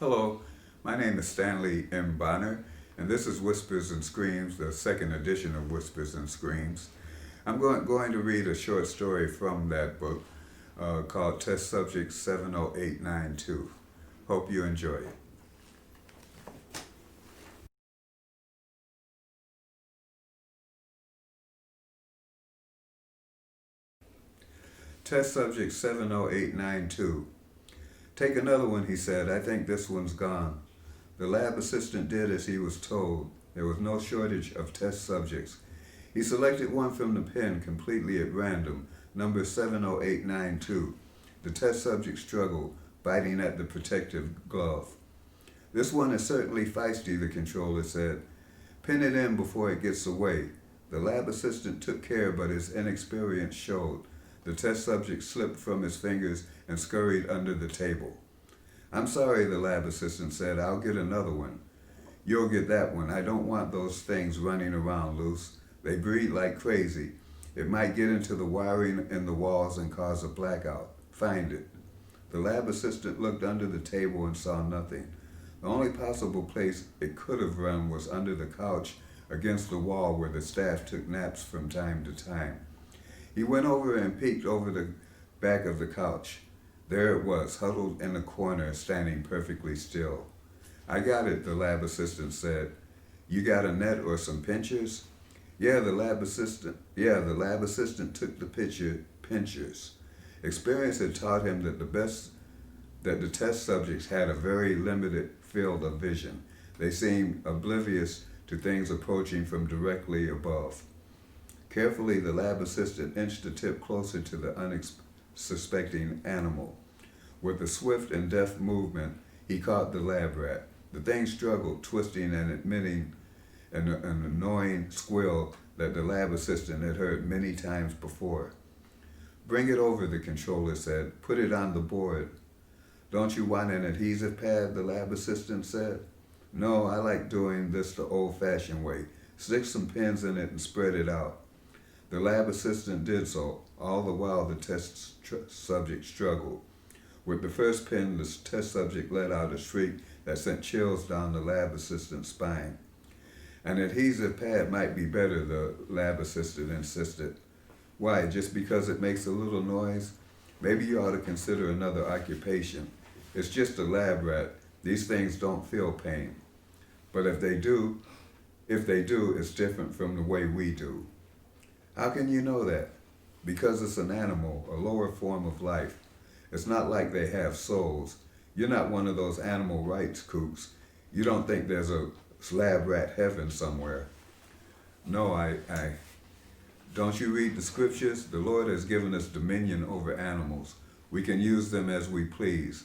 Hello, my name is Stanley M. Bonner, and this is Whispers and Screams, the second edition of Whispers and Screams. I'm going to read a short story from that book called Test Subject 70892. Hope you enjoy it. Test Subject 70892. Take another one, he said. I think this one's gone. The lab assistant did as he was told. There was no shortage of test subjects. He selected one from the pen completely at random, number 70892. The test subject struggled, biting at the protective glove. This one is certainly feisty, the controller said. Pin it in before it gets away. The lab assistant took care, but his inexperience showed. The test subject slipped from his fingers and scurried under the table. I'm sorry, the lab assistant said. I'll get another one. You'll get that one. I don't want those things running around loose. They breed like crazy. It might get into the wiring in the walls and cause a blackout. Find it. The lab assistant looked under the table and saw nothing. The only possible place it could have run was under the couch against the wall where the staff took naps from time to time. He went over and peeked over the back of the couch. There it was, huddled in the corner, standing perfectly still. I got it, the lab assistant said. You got a net or some pinchers? Yeah, the lab assistant took the pinchers. Experience had taught him that the test subjects had a very limited field of vision. They seemed oblivious to things approaching from directly above. Carefully, the lab assistant inched the tip closer to the unsuspecting animal. With a swift and deft movement, he caught the lab rat. The thing struggled, twisting and emitting an annoying squeal that the lab assistant had heard many times before. Bring it over, the controller said. Put it on the board. Don't you want an adhesive pad, the lab assistant said. No, I like doing this the old-fashioned way. Stick some pins in it and spread it out. The lab assistant did so. All the while the test subject struggled. With the first pin, the test subject let out a shriek that sent chills down the lab assistant's spine. An adhesive pad might be better, the lab assistant insisted. Why, just because it makes a little noise? Maybe you ought to consider another occupation. It's just a lab rat. These things don't feel pain. But if they do, it's different from the way we do. How can you know that? Because it's an animal, a lower form of life. It's not like they have souls. You're not one of those animal rights kooks. You don't think there's a lab rat heaven somewhere. No, I don't you read the scriptures? The Lord has given us dominion over animals. We can use them as we please.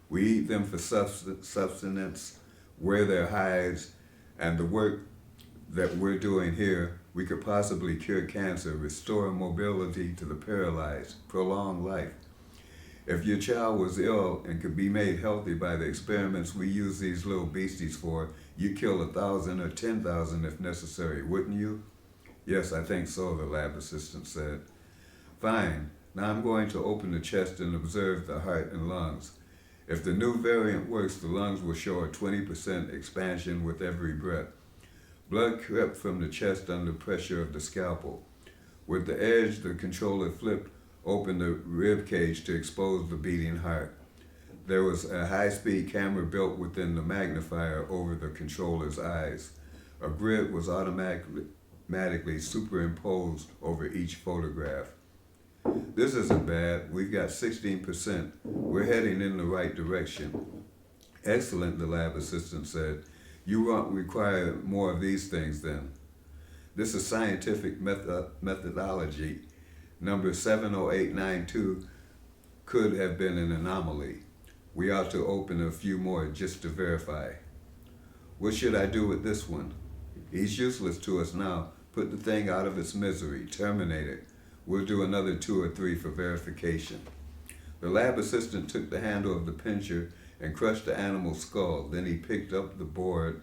We eat them for sustenance, wear their hides, and the work that we're doing here, we could possibly cure cancer, restore mobility to the paralyzed, prolong life. If your child was ill and could be made healthy by the experiments we use these little beasties for, you'd kill 1,000 or 10,000 if necessary, wouldn't you? Yes, I think so, the lab assistant said. Fine. Now I'm going to open the chest and observe the heart and lungs. If the new variant works, the lungs will show a 20% expansion with every breath. Blood crept from the chest under pressure of the scalpel. With the edge, the controller flipped open the rib cage to expose the beating heart. There was a high-speed camera built within the magnifier over the controller's eyes. A grid was automatically superimposed over each photograph. This isn't bad. We've got 16%. We're heading in the right direction. Excellent, the lab assistant said. You won't require more of these things then. This is scientific methodology. Number 70892 could have been an anomaly. We ought to open a few more just to verify. What should I do with this one? He's useless to us now. Put the thing out of its misery. Terminate it. We'll do another 2 or 3 for verification. The lab assistant took the handle of the pincher and crushed the animal's skull. Then he picked up the board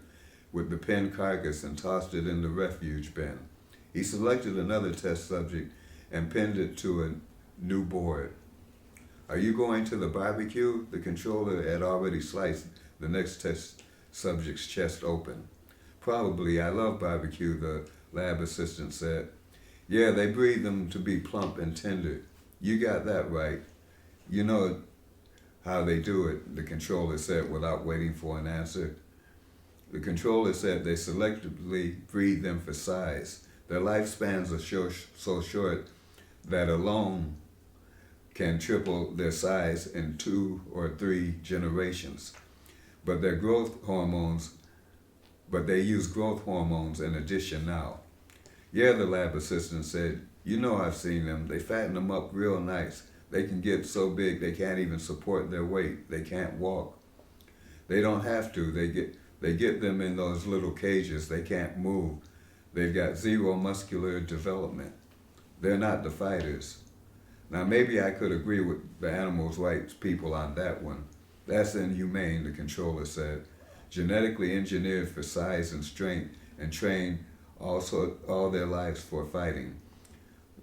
with the pinned carcass and tossed it in the refuge bin. He selected another test subject and pinned it to a new board. Are you going to the barbecue? The controller had already sliced the next test subject's chest open. Probably. I love barbecue, the lab assistant said. Yeah, they breed them to be plump and tender. You got that right. You know how they do it, the controller said without waiting for an answer. The controller said they selectively breed them for size. Their lifespans are so short that alone can triple their size in 2 or 3 generations. But they use growth hormones in addition now. Yeah, the lab assistant said, you know I've seen them. They fatten them up real nice. They can get so big they can't even support their weight. They can't walk. They don't have to. They get them in those little cages. They can't move. They've got zero muscular development. They're not the fighters. Now maybe I could agree with the animals' rights people on that one. That's inhumane, the controller said. Genetically engineered for size and strength and trained all their lives for fighting.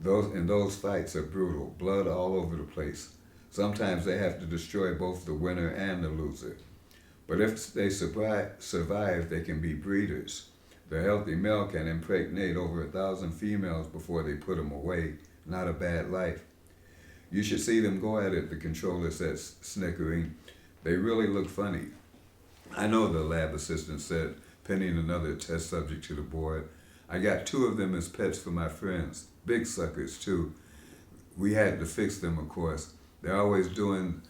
Those fights are brutal, blood all over the place. Sometimes they have to destroy both the winner and the loser. But if they survive, they can be breeders. The healthy male can impregnate over 1,000 females before they put them away. Not a bad life. You should see them go at it, the controller said, snickering. They really look funny. I know, the lab assistant said, pinning another test subject to the board. I got 2 of them as pets for my friends. Big suckers, too. We had to fix them, of course. They're always doing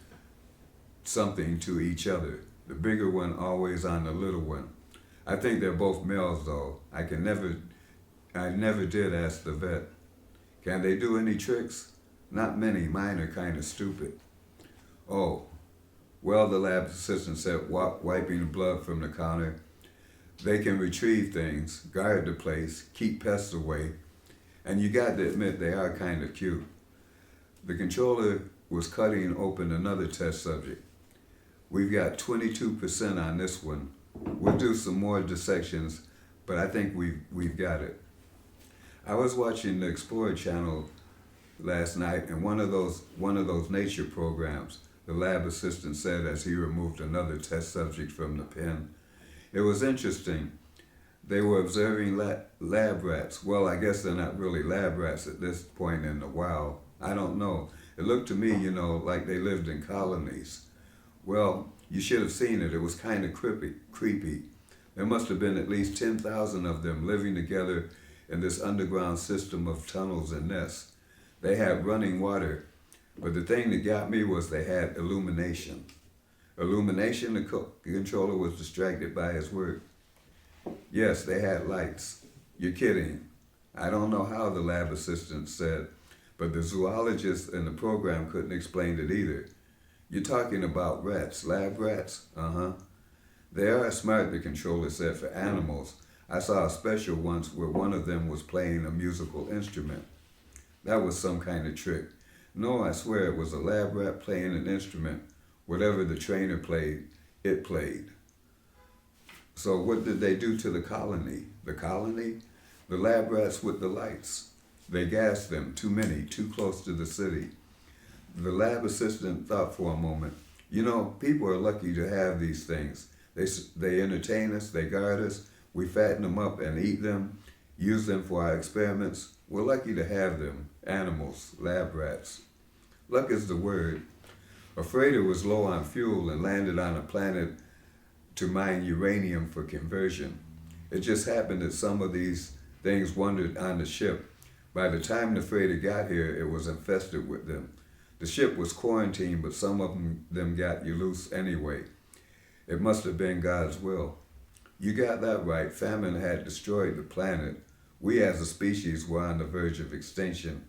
something to each other. The bigger one always on the little one. I think they're both males, though. I never did ask the vet. Can they do any tricks? Not many. Mine are kind of stupid. Oh, well, the lab assistant said, wiping the blood from the counter. They can retrieve things, guard the place, keep pests away, and you got to admit they are kind of cute. The controller was cutting open another test subject. We've got 22% on this one. We'll do some more dissections, but I think we've got it. I was watching the Explorer channel last night, and one of those nature programs, the lab assistant said as he removed another test subject from the pen. It was interesting. They were observing lab rats. Well, I guess they're not really lab rats at this point in the wild. I don't know. It looked to me, like they lived in colonies. Well, you should have seen it. It was kind of creepy. There must have been at least 10,000 of them living together in this underground system of tunnels and nests. They had running water, but the thing that got me was they had illumination. Illumination, the controller was distracted by his work. Yes, they had lights. You're kidding. I don't know how, the lab assistant said, but the zoologist in the program couldn't explain it either. You're talking about rats, lab rats? Uh-huh. They are smart, the controller said, for animals. I saw a special once where one of them was playing a musical instrument. That was some kind of trick. No, I swear it was a lab rat playing an instrument. Whatever the trainer played, it played. So what did they do to the colony? The colony? The lab rats with the lights. They gassed them, too many, too close to the city. The lab assistant thought for a moment. People are lucky to have these things. They entertain us, they guard us, we fatten them up and eat them, use them for our experiments. We're lucky to have them, animals, lab rats. Luck is the word. A freighter was low on fuel and landed on a planet to mine uranium for conversion. It just happened that some of these things wandered on the ship. By the time the freighter got here, it was infested with them. The ship was quarantined, but some of them got loose anyway. It must have been God's will. You got that right. Famine had destroyed the planet. We as a species were on the verge of extinction.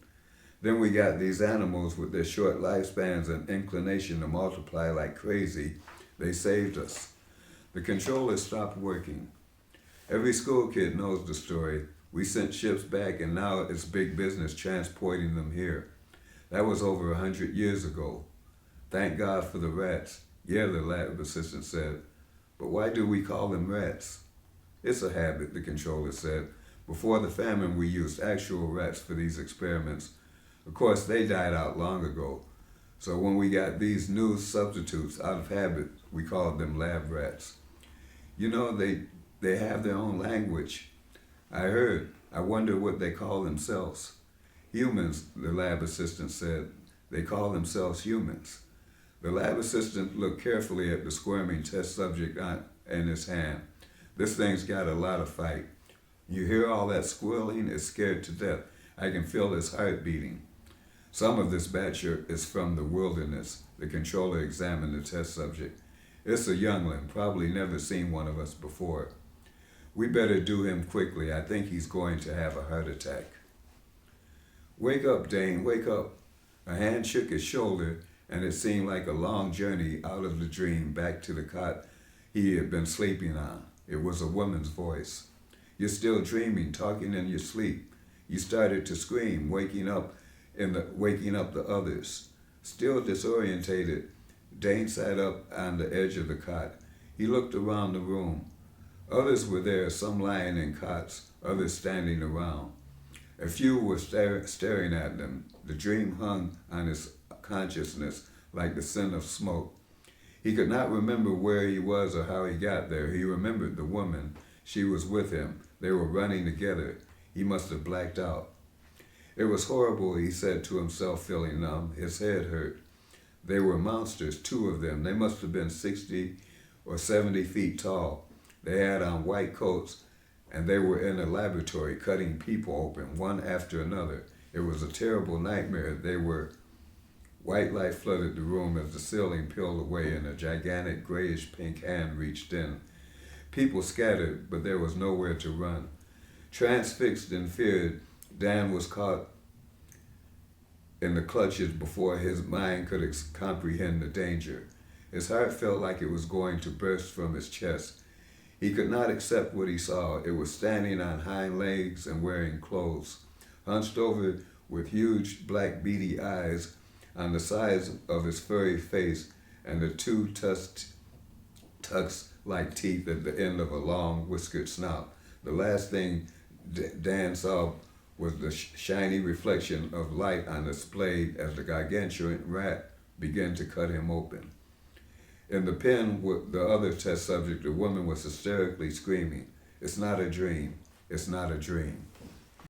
Then we got these animals with their short lifespans and inclination to multiply like crazy. They saved us. The controller stopped working. Every school kid knows the story. We sent ships back, and now it's big business transporting them here. That was over 100 years ago. Thank God for the rats. Yeah, the lab assistant said. But why do we call them rats? It's a habit, the controller said. Before the famine, we used actual rats for these experiments. Of course, they died out long ago. So when we got these new substitutes, out of habit, We called them lab rats. You know, they have their own language. I heard. I wonder what they call themselves. Humans, the lab assistant said. They call themselves humans. The lab assistant looked carefully at the squirming test subject in his hand. This thing's got a lot of fight. You hear all that squealing? It's scared to death. I can feel its heart beating. Some of this batcher is from the wilderness. The controller examined the test subject. It's a youngling, probably never seen one of us before. We better do him quickly. I think he's going to have a heart attack. Wake up, Dane, wake up. A hand shook his shoulder, and it seemed like a long journey out of the dream back to the cot he had been sleeping on. It was a woman's voice. You're still dreaming, talking in your sleep. You started to scream, waking up the others. Still disorientated, Dane sat up on the edge of the cot. He looked around the room. Others were there, some lying in cots, others standing around. A few were staring at them. The dream hung on his consciousness like the scent of smoke. He could not remember where he was or how he got there. He remembered the woman. She was with him. They were running together. He must have blacked out. It was horrible, he said to himself, feeling numb. His head hurt. They were monsters, two of them. They must have been 60 or 70 feet tall. They had on white coats, and they were in a laboratory cutting people open, one after another. It was a terrible nightmare. White light flooded the room as the ceiling peeled away and a gigantic grayish-pink hand reached in. People scattered, but there was nowhere to run. Transfixed and feared, Dan was caught in the clutches before his mind could comprehend the danger. His heart felt like it was going to burst from his chest. He could not accept what he saw. It was standing on hind legs and wearing clothes, hunched over with huge black beady eyes on the sides of his furry face and the two tucks like teeth at the end of a long whiskered snout. The last thing Dan saw was the shiny reflection of light on his blade as the gargantuan rat began to cut him open. In the pen with the other test subject, the woman was hysterically screaming, "It's not a dream. It's not a dream."